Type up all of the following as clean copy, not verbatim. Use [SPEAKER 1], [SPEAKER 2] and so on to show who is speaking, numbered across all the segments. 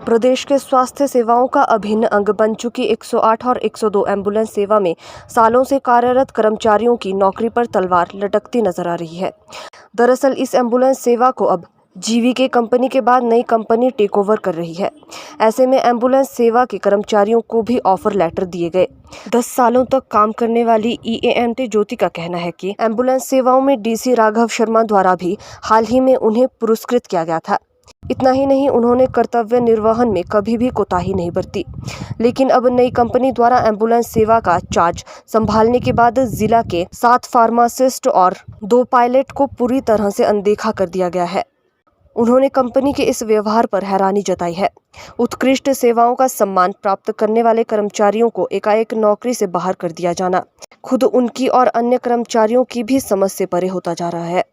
[SPEAKER 1] प्रदेश के स्वास्थ्य सेवाओं का अभिन्न अंग बन चुकी 108 और 102 एम्बुलेंस सेवा में सालों से कार्यरत कर्मचारियों की नौकरी पर तलवार लटकती नजर आ रही है। दरअसल इस एम्बुलेंस सेवा को अब जीवीके कंपनी के बाद नई कंपनी टेक ओवर कर रही है। ऐसे में एम्बुलेंस सेवा के कर्मचारियों को भी ऑफर लेटर दिए गए। 10 सालों तक काम करने वाली EAMT ज्योति का कहना है कि एम्बुलेंस सेवाओं में DC राघव शर्मा द्वारा भी हाल ही में उन्हें पुरस्कृत किया गया था। इतना ही नहीं, उन्होंने कर्तव्य निर्वहन में कभी भी कोताही नहीं बरती। लेकिन अब नई कंपनी द्वारा एम्बुलेंस सेवा का चार्ज संभालने के बाद जिला के 7 फार्मासिस्ट और 2 पायलट को पूरी तरह से अनदेखा कर दिया गया है। उन्होंने कंपनी के इस व्यवहार पर हैरानी जताई है। उत्कृष्ट सेवाओं का सम्मान प्राप्त करने वाले कर्मचारियों को एकाएक नौकरी से बाहर कर दिया जाना खुद उनकी और अन्य कर्मचारियों की भी समझ से परे होता जा रहा है।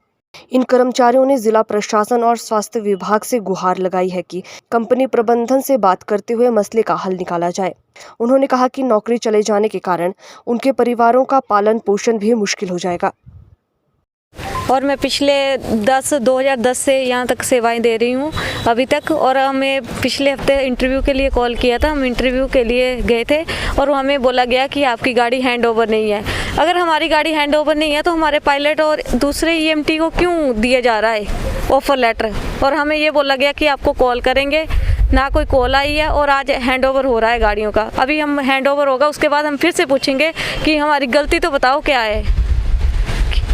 [SPEAKER 1] इन कर्मचारियों ने जिला प्रशासन और स्वास्थ्य विभाग से गुहार लगाई है कि कंपनी प्रबंधन से बात करते हुए मसले का हल निकाला जाए। उन्होंने कहा कि नौकरी चले जाने के कारण उनके परिवारों का पालन पोषण भी मुश्किल हो जाएगा।
[SPEAKER 2] और मैं पिछले 2010 से यहाँ तक सेवाएं दे रही हूँ अभी तक। और हमें पिछले हफ्ते इंटरव्यू के लिए कॉल किया था। हम इंटरव्यू के लिए गए थे और हमें बोला गया कि आपकी गाड़ी हैंड ओवर नहीं है। अगर हमारी गाड़ी हैंड ओवर नहीं है तो हमारे पायलट और दूसरे EMT को क्यों दिया जा रहा है ऑफर लेटर। और हमें ये बोला गया कि आपको कॉल करेंगे, ना कोई कॉल आई है। और आज हैंड ओवर हो रहा है गाड़ियों का। अभी हम हैंड ओवर होगा, उसके बाद हम फिर से पूछेंगे कि हमारी गलती तो बताओ क्या है।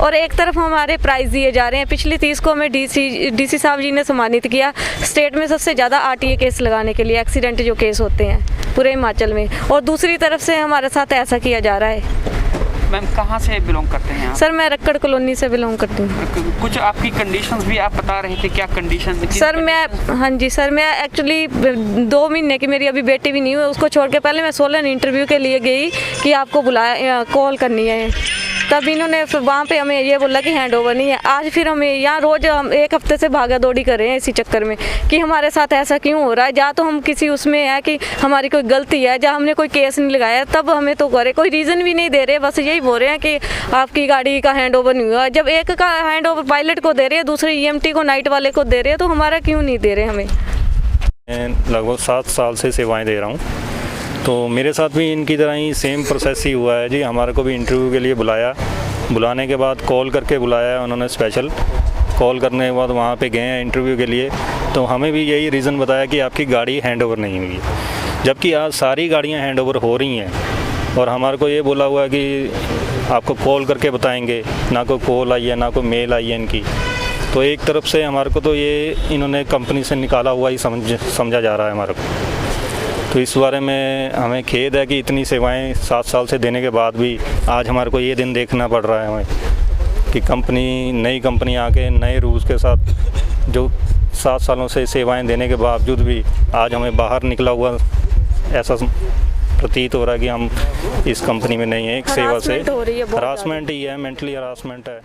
[SPEAKER 2] और एक तरफ हमारे प्राइज़ दिए जा रहे हैं। पिछली 30 को हमें DC साहब जी ने सम्मानित किया स्टेट में सबसे ज़्यादा RTA केस लगाने के लिए, एक्सीडेंट जो केस होते हैं पूरे हिमाचल में। और दूसरी तरफ से हमारे साथ ऐसा किया जा रहा है।
[SPEAKER 3] मैम कहाँ से बिलोंग करते हैं आप?
[SPEAKER 2] सर मैं रक्कड़ कॉलोनी से बिलोंग करती हूँ।
[SPEAKER 3] कुछ आपकी कंडीशंस भी आप बता रहे थे, क्या कंडीशन?
[SPEAKER 2] सर मैं हाँ जी सर, मैं एक्चुअली 2 महीने की मेरी अभी बेटी भी नहीं हुई। उसको छोड़ के पहले मैं सोलन इंटरव्यू के लिए गई कि आपको बुलाया, कॉल करनी है। तब इन्होंने वहाँ पे हमें ये बोला कि हैंड ओवर नहीं है। आज फिर हमें यहाँ रोज़ हम 1 हफ्ते से भागा दौड़ी कर रहे हैं इसी चक्कर में कि हमारे साथ ऐसा क्यों हो रहा है। जहाँ तो हम किसी उसमें है कि हमारी कोई गलती है, जहाँ हमने कोई केस नहीं लगाया, तब हमें तो करे कोई रीज़न भी नहीं दे रहे। बस यही बोल रहे हैं कि आपकी गाड़ी का हैंड ओवर नहीं हुआ। जब एक का हैंड ओवर पायलट को दे रहे हैं, दूसरे EMT को, नाइट वाले को दे रहे हैं, तो हमारा क्यों नहीं दे रहे हमें।
[SPEAKER 4] मैं लगभग 7 साल से सेवाएँ दे रहा हूँ, तो मेरे साथ भी इनकी तरह ही सेम प्रोसेस ही हुआ है जी। हमारे को भी इंटरव्यू के लिए बुलाया, बुलाने के बाद कॉल करके बुलाया उन्होंने स्पेशल। कॉल करने के बाद वहाँ पे गए हैं इंटरव्यू के लिए, तो हमें भी यही रीज़न बताया कि आपकी गाड़ी हैंड ओवर नहीं हुई। जबकि आज सारी गाड़ियाँ हैंड ओवर हो रही हैं और हमारे को ये बोला हुआ है कि आपको कॉल करके बताएंगे। ना कोई कॉल आई है, ना कोई मेल आई है इनकी। तो एक तरफ से हमारे को तो ये इन्होंने कंपनी से निकाला हुआ ही समझा जा रहा है हमारे को। तो इस बारे में हमें खेद है कि इतनी सेवाएं 7 साल से देने के बाद भी आज हमारे को ये दिन देखना पड़ रहा है हमें कि नई कंपनी आके नए रूल्स के साथ जो 7 सालों से सेवाएं देने के बावजूद भी आज हमें बाहर निकला हुआ ऐसा प्रतीत हो रहा है कि हम इस कंपनी में नहीं है। एक सेवा से हरासमेंट ही है, मेंटली हरासमेंट है।